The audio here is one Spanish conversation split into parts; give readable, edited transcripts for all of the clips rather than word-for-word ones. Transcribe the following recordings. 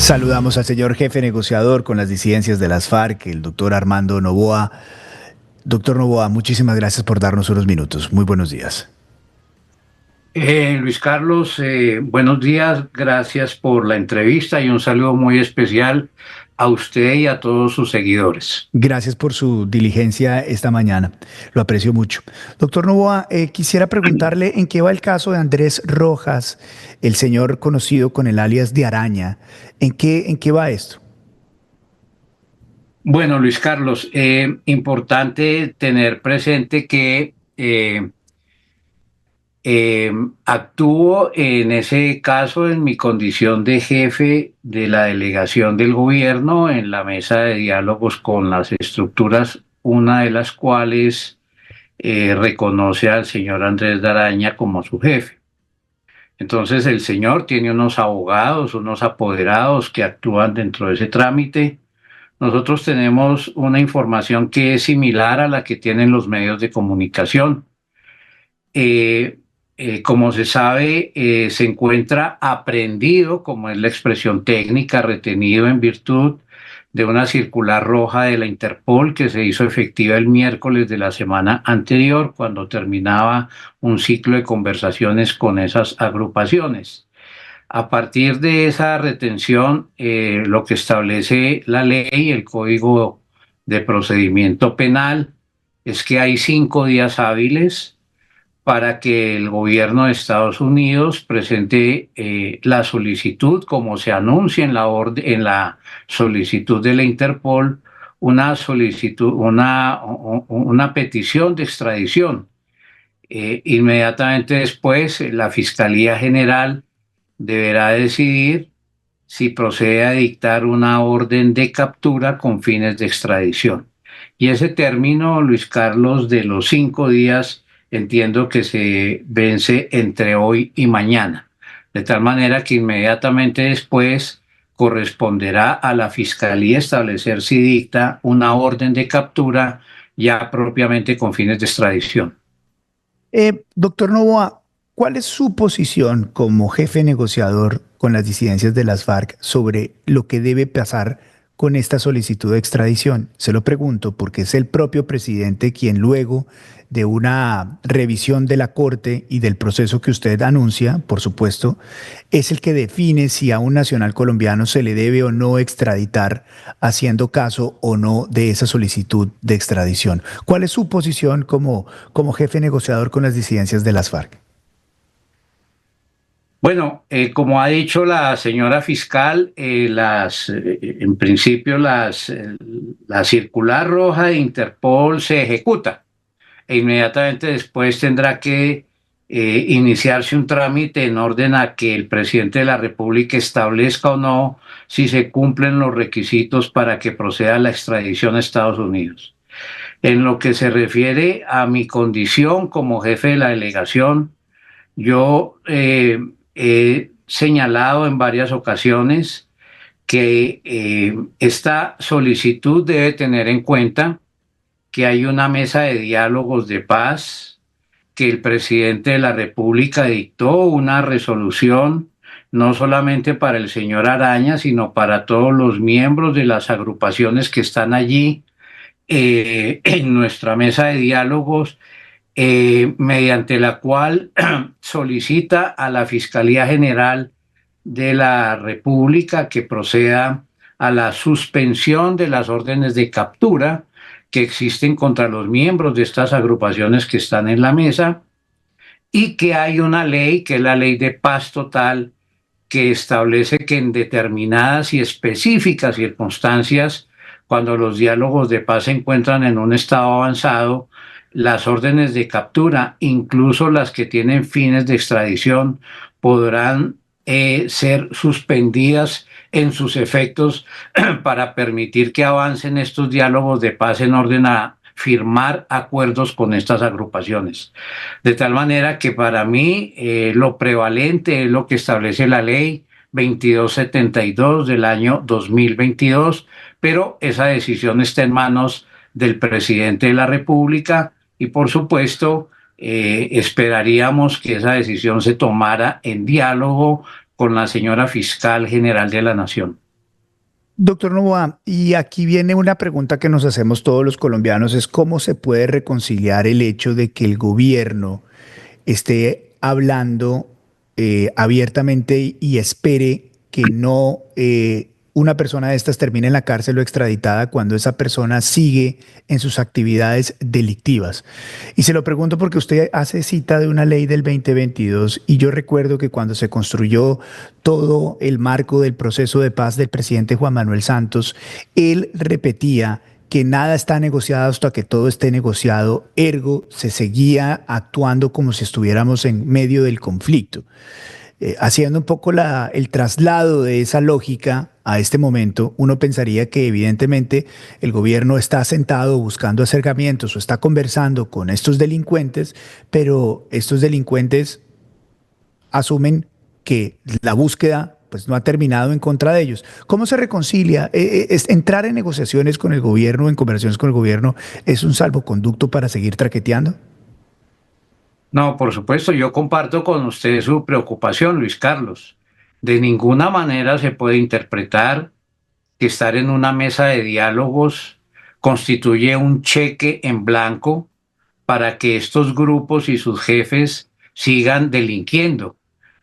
Saludamos al señor jefe negociador con las disidencias de las FARC, el doctor Armando Noboa. Doctor Noboa, muchísimas gracias por darnos unos minutos. Muy buenos días. Luis Carlos, buenos días, gracias por la entrevista y un saludo muy especial a usted y a todos sus seguidores. Gracias por su diligencia esta mañana. Lo aprecio mucho. Doctor Noboa, quisiera preguntarle en qué va el caso de Andrés Rojas, el señor conocido con el alias de Araña. ¿En qué va esto? Bueno, Luis Carlos, importante tener presente que actúo en ese caso en mi condición de jefe de la delegación del gobierno en la mesa de diálogos con las estructuras, una de las cuales reconoce al señor Andrés Daraña como su jefe. Entonces el señor tiene unos abogados, unos apoderados que actúan dentro de ese trámite. Nosotros tenemos una información que es similar a la que tienen los medios de comunicación. Eh, como se sabe, se encuentra aprehendido, como es la expresión técnica, retenido en virtud de una circular roja de la Interpol que se hizo efectiva el miércoles de la semana anterior, cuando terminaba un ciclo de conversaciones con esas agrupaciones. A partir de esa retención, lo que establece la ley, el Código de Procedimiento Penal, es que hay 5 días hábiles para que el gobierno de Estados Unidos presente la solicitud, como se anuncia en la solicitud de la Interpol, una petición de extradición. Inmediatamente después, la Fiscalía General deberá decidir si procede a dictar una orden de captura con fines de extradición. Y ese término, Luis Carlos, de los 5 días, entiendo que se vence entre hoy y mañana, de tal manera que inmediatamente después corresponderá a la Fiscalía establecer si dicta una orden de captura ya propiamente con fines de extradición. Doctor Noboa, ¿cuál es su posición como jefe negociador con las disidencias de las FARC sobre lo que debe pasar con esta solicitud de extradición? Se lo pregunto porque es el propio presidente quien luego de una revisión de la Corte y del proceso que usted anuncia, por supuesto, es el que define si a un nacional colombiano se le debe o no extraditar, haciendo caso o no de esa solicitud de extradición. ¿Cuál es su posición como jefe negociador con las disidencias de las FARC? Bueno, como ha dicho la señora fiscal, en principio la circular roja de Interpol se ejecuta e inmediatamente después tendrá que iniciarse un trámite en orden a que el presidente de la República establezca o no si se cumplen los requisitos para que proceda la extradición a Estados Unidos. En lo que se refiere a mi condición como jefe de la delegación, yo he señalado en varias ocasiones que esta solicitud debe tener en cuenta que hay una mesa de diálogos de paz, que el presidente de la República dictó una resolución no solamente para el señor Araña, sino para todos los miembros de las agrupaciones que están allí en nuestra mesa de diálogos, mediante la cual solicita a la Fiscalía General de la República que proceda a la suspensión de las órdenes de captura que existen contra los miembros de estas agrupaciones que están en la mesa, y que hay una ley, que es la Ley de Paz Total, que establece que en determinadas y específicas circunstancias, cuando los diálogos de paz se encuentran en un estado avanzado, las órdenes de captura, incluso las que tienen fines de extradición, podrán ser suspendidas en sus efectos para permitir que avancen estos diálogos de paz en orden a firmar acuerdos con estas agrupaciones. De tal manera que para mí lo prevalente es lo que establece la ley 2272 del año 2022, pero esa decisión está en manos del presidente de la República y por supuesto esperaríamos que esa decisión se tomara en diálogo con la señora fiscal general de la Nación. Doctor Novoa, y aquí viene una pregunta que nos hacemos todos los colombianos, es cómo se puede reconciliar el hecho de que el gobierno esté hablando abiertamente y espere que no una persona de estas termine en la cárcel o extraditada cuando esa persona sigue en sus actividades delictivas. Y se lo pregunto porque usted hace cita de una ley del 2022 y yo recuerdo que cuando se construyó todo el marco del proceso de paz del presidente Juan Manuel Santos, él repetía que nada está negociado hasta que todo esté negociado, ergo se seguía actuando como si estuviéramos en medio del conflicto. Haciendo un poco el traslado de esa lógica a este momento, uno pensaría que evidentemente el gobierno está sentado buscando acercamientos o está conversando con estos delincuentes, pero estos delincuentes asumen que la búsqueda pues no ha terminado en contra de ellos. ¿Cómo se reconcilia? ¿Entrar en negociaciones con el gobierno, en conversaciones con el gobierno, es un salvoconducto para seguir traqueteando? No, por supuesto, yo comparto con usted su preocupación, Luis Carlos. De ninguna manera se puede interpretar que estar en una mesa de diálogos constituye un cheque en blanco para que estos grupos y sus jefes sigan delinquiendo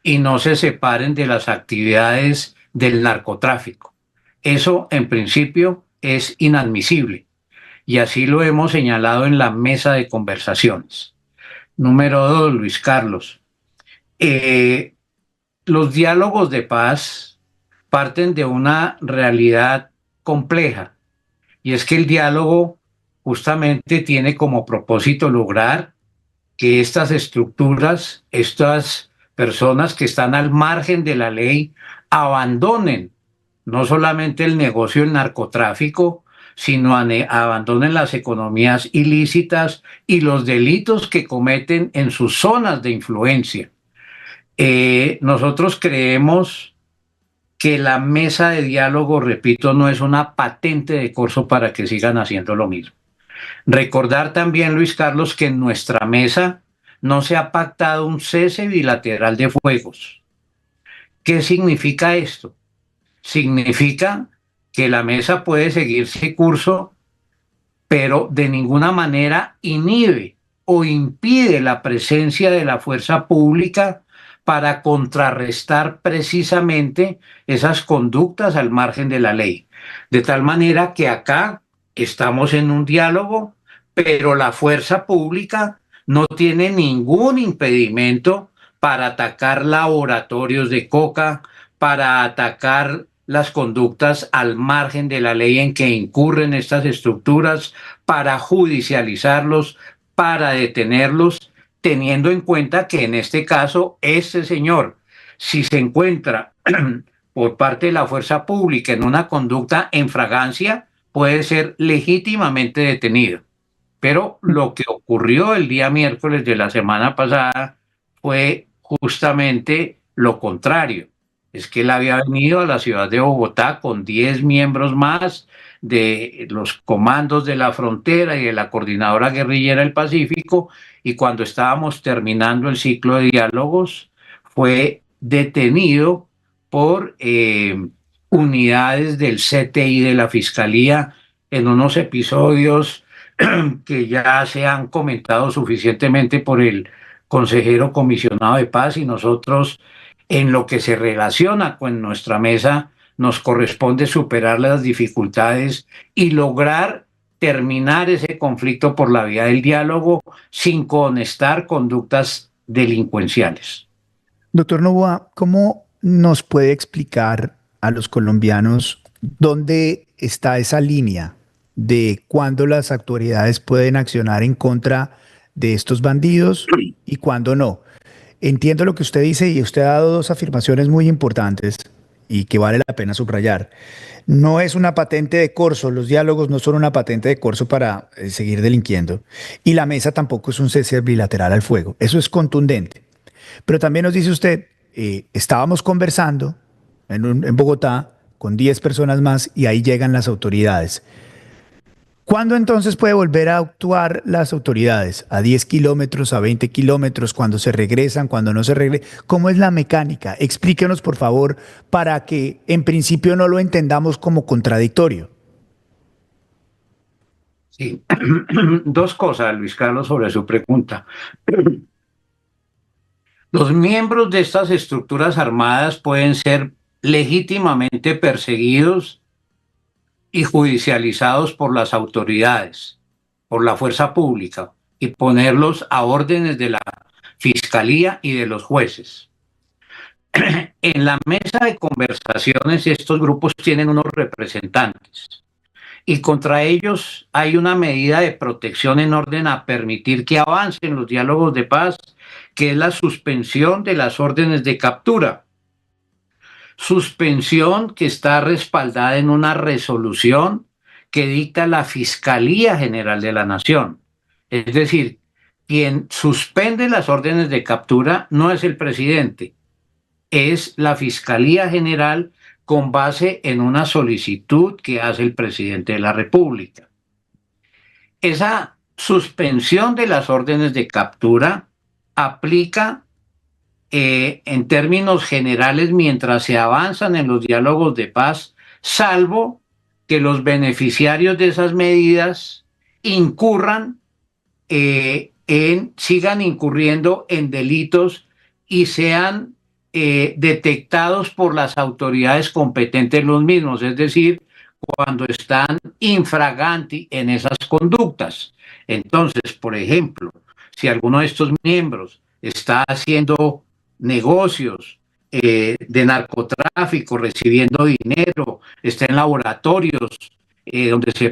y no se separen de las actividades del narcotráfico. Eso, en principio, es inadmisible y así lo hemos señalado en la mesa de conversaciones. Número dos, Luis Carlos. Eh, los diálogos de paz parten de una realidad compleja y es que el diálogo justamente tiene como propósito lograr que estas estructuras, estas personas que están al margen de la ley, abandonen no solamente el negocio del narcotráfico, sino abandonen las economías ilícitas y los delitos que cometen en sus zonas de influencia. Nosotros creemos que la mesa de diálogo, repito, no es una patente de corso para que sigan haciendo lo mismo. Recordar también, Luis Carlos, que en nuestra mesa no se ha pactado un cese bilateral de fuegos. ¿Qué significa esto? Significa que la mesa puede seguir su curso, pero de ninguna manera inhibe o impide la presencia de la fuerza pública para contrarrestar precisamente esas conductas al margen de la ley. De tal manera que acá estamos en un diálogo, pero la fuerza pública no tiene ningún impedimento para atacar laboratorios de coca, para atacar las conductas al margen de la ley en que incurren estas estructuras, para judicializarlos, para detenerlos, teniendo en cuenta que en este caso, este señor, si se encuentra por parte de la fuerza pública en una conducta en fragancia, puede ser legítimamente detenido. Pero lo que ocurrió el día miércoles de la semana pasada fue justamente lo contrario. Es que él había venido a la ciudad de Bogotá con 10 miembros más de los comandos de la frontera y de la Coordinadora Guerrillera del Pacífico, y cuando estábamos terminando el ciclo de diálogos, fue detenido por unidades del CTI de la Fiscalía en unos episodios que ya se han comentado suficientemente por el consejero comisionado de paz, y nosotros en lo que se relaciona con nuestra mesa nos corresponde superar las dificultades y lograr terminar ese conflicto por la vía del diálogo sin conectar conductas delincuenciales. Doctor Novoa, ¿cómo nos puede explicar a los colombianos dónde está esa línea de cuándo las autoridades pueden accionar en contra de estos bandidos y cuándo no? Entiendo lo que usted dice y usted ha dado dos afirmaciones muy importantes y que vale la pena subrayar. No es una patente de corso, los diálogos no son una patente de corso para seguir delinquiendo y la mesa tampoco es un cese bilateral al fuego. Eso es contundente. Pero también nos dice usted, estábamos conversando en Bogotá con 10 personas más y ahí llegan las autoridades. ¿Cuándo entonces puede volver a actuar las autoridades? ¿A 10 kilómetros, a 20 kilómetros, cuando se regresan, cuando no se regresan? ¿Cómo es la mecánica? Explíquenos, por favor, para que en principio no lo entendamos como contradictorio. Sí. Dos cosas, Luis Carlos, sobre su pregunta. Los miembros de estas estructuras armadas pueden ser legítimamente perseguidos y judicializados por las autoridades, por la fuerza pública, y ponerlos a órdenes de la fiscalía y de los jueces. En la mesa de conversaciones estos grupos tienen unos representantes y contra ellos hay una medida de protección en orden a permitir que avancen los diálogos de paz, que es la suspensión de las órdenes de captura. Suspensión que está respaldada en una resolución que dicta la Fiscalía General de la Nación. Es decir, quien suspende las órdenes de captura no es el presidente, es la Fiscalía General con base en una solicitud que hace el presidente de la República. Esa suspensión de las órdenes de captura aplica en términos generales mientras se avanzan en los diálogos de paz, salvo que los beneficiarios de esas medidas incurran sigan incurriendo en delitos y sean detectados por las autoridades competentes los mismos, es decir, cuando están infraganti en esas conductas. Entonces, por ejemplo, si alguno de estos miembros está haciendo negocios de narcotráfico, recibiendo dinero, está en laboratorios donde se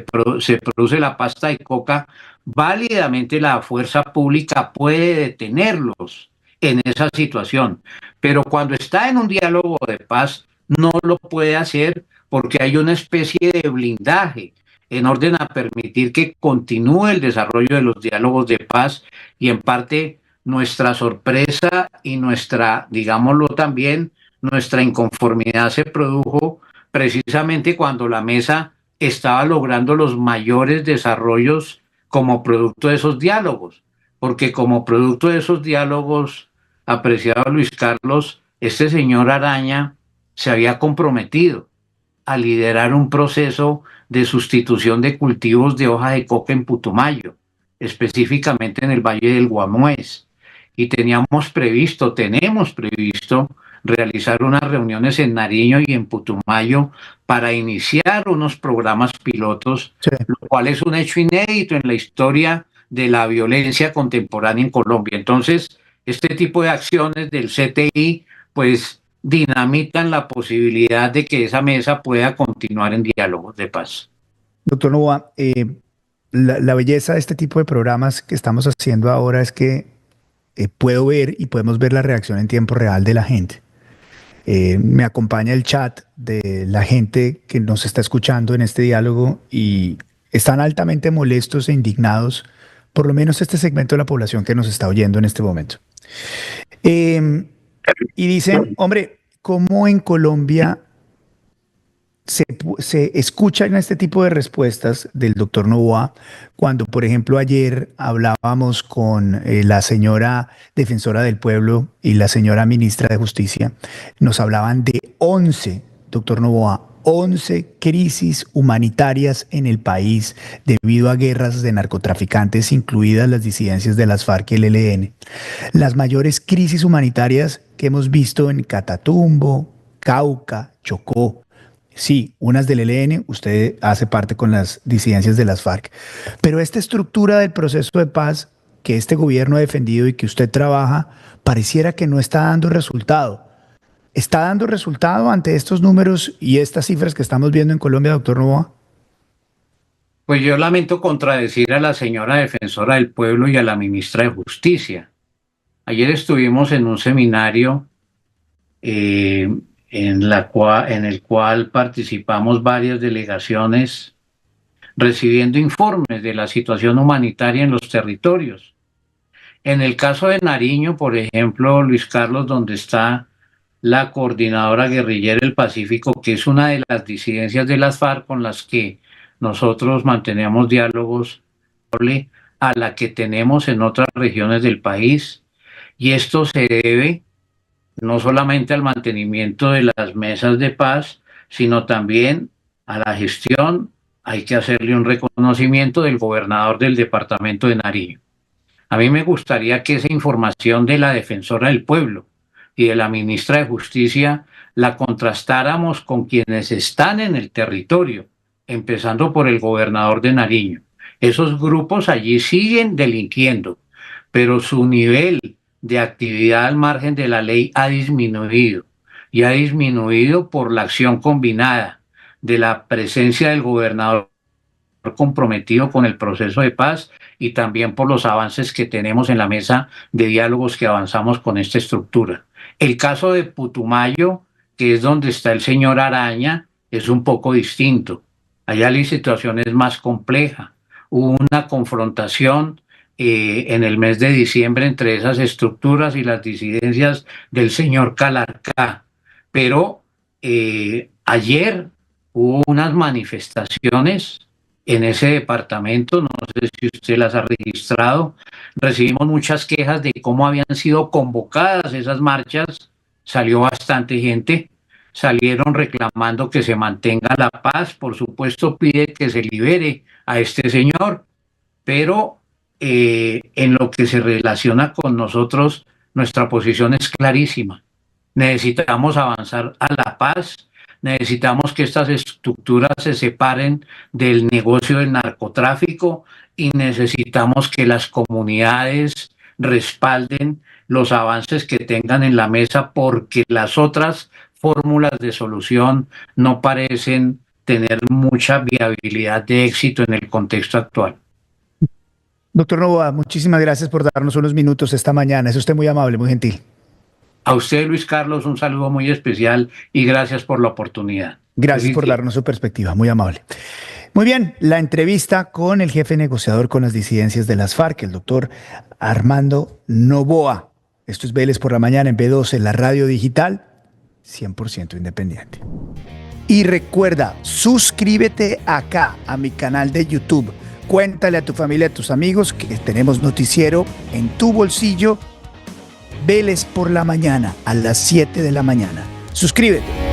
produce la pasta de coca, válidamente la fuerza pública puede detenerlos en esa situación. Pero cuando está en un diálogo de paz, no lo puede hacer porque hay una especie de blindaje en orden a permitir que continúe el desarrollo de los diálogos de paz y en parte nuestra sorpresa y nuestra, digámoslo también, nuestra inconformidad se produjo precisamente cuando la mesa estaba logrando los mayores desarrollos como producto de esos diálogos, porque como producto de esos diálogos, apreciado Luis Carlos, este señor Araña se había comprometido a liderar un proceso de sustitución de cultivos de hoja de coca en Putumayo, específicamente en el Valle del Guamués. Y tenemos previsto realizar unas reuniones en Nariño y en Putumayo para iniciar unos programas pilotos, Sí. lo cual es un hecho inédito en la historia de la violencia contemporánea en Colombia. Entonces, este tipo de acciones del CTI, pues dinamitan la posibilidad de que esa mesa pueda continuar en diálogos de paz. Doctor Novoa, la belleza de este tipo de programas que estamos haciendo ahora es que puedo ver y podemos ver la reacción en tiempo real de la gente. Me acompaña el chat de la gente que nos está escuchando en este diálogo y están altamente molestos e indignados, por lo menos este segmento de la población que nos está oyendo en este momento. Y dicen, hombre, ¿cómo en Colombia se escuchan este tipo de respuestas del doctor Novoa cuando, por ejemplo, ayer hablábamos con la señora defensora del pueblo y la señora ministra de Justicia? Nos hablaban de 11, doctor Novoa, 11 crisis humanitarias en el país debido a guerras de narcotraficantes, incluidas las disidencias de las FARC y el ELN. Las mayores crisis humanitarias que hemos visto en Catatumbo, Cauca, Chocó. Sí, unas del ELN, usted hace parte con las disidencias de las FARC. Pero esta estructura del proceso de paz que este gobierno ha defendido y que usted trabaja, pareciera que no está dando resultado. ¿Está dando resultado ante estos números y estas cifras que estamos viendo en Colombia, doctor Novoa? Pues yo lamento contradecir a la señora defensora del pueblo y a la ministra de Justicia. Ayer estuvimos en un seminario en el cual participamos varias delegaciones recibiendo informes de la situación humanitaria en los territorios. En el caso de Nariño, por ejemplo, Luis Carlos, donde está la coordinadora guerrillera del Pacífico, que es una de las disidencias de las FARC con las que nosotros mantenemos diálogos a la que tenemos en otras regiones del país, y esto se debe no solamente al mantenimiento de las mesas de paz, sino también a la gestión. Hay que hacerle un reconocimiento del gobernador del departamento de Nariño. A mí me gustaría que esa información de la defensora del pueblo y de la ministra de Justicia la contrastáramos con quienes están en el territorio, empezando por el gobernador de Nariño. Esos grupos allí siguen delinquiendo, pero su nivel de actividad al margen de la ley ha disminuido, y ha disminuido por la acción combinada de la presencia del gobernador comprometido con el proceso de paz, y también por los avances que tenemos en la mesa de diálogos que avanzamos con esta estructura. El caso de Putumayo, que es donde está el señor Araña, es un poco distinto. Allá la situación es más compleja. Hubo una confrontación en el mes de diciembre entre esas estructuras y las disidencias del señor Calarcá, pero ayer hubo unas manifestaciones en ese departamento, no sé si usted las ha registrado. Recibimos muchas quejas de cómo habían sido convocadas esas marchas, salió bastante gente, salieron reclamando que se mantenga la paz, por supuesto pide que se libere a este señor, pero en lo que se relaciona con nosotros, nuestra posición es clarísima. Necesitamos avanzar a la paz, necesitamos que estas estructuras se separen del negocio del narcotráfico, y necesitamos que las comunidades respalden los avances que tengan en la mesa, porque las otras fórmulas de solución no parecen tener mucha viabilidad de éxito en el contexto actual. Doctor Noboa, muchísimas gracias por darnos unos minutos esta mañana. Es usted muy amable, muy gentil. A usted, Luis Carlos, un saludo muy especial y gracias por la oportunidad. Gracias por darnos su perspectiva, muy amable. Muy bien, la entrevista con el jefe negociador con las disidencias de las FARC, el doctor Armando Noboa. Esto es Vélez por la Mañana en B12, la radio digital 100% independiente. Y recuerda, suscríbete acá a mi canal de YouTube. Cuéntale a tu familia, a tus amigos que tenemos noticiero en tu bolsillo. Vélez por la Mañana a las 7 de la mañana. Suscríbete.